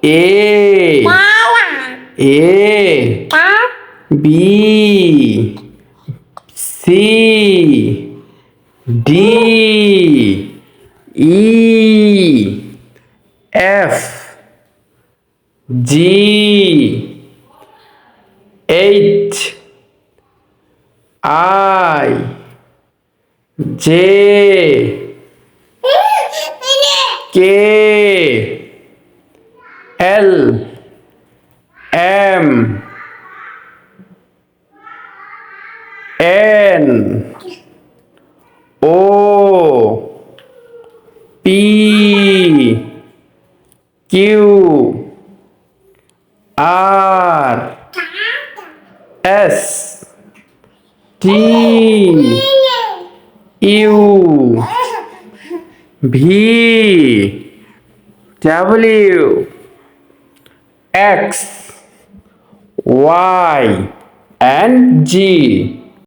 A B C D E F G H I J K L M N O P Q R S T U V W X Y and Z.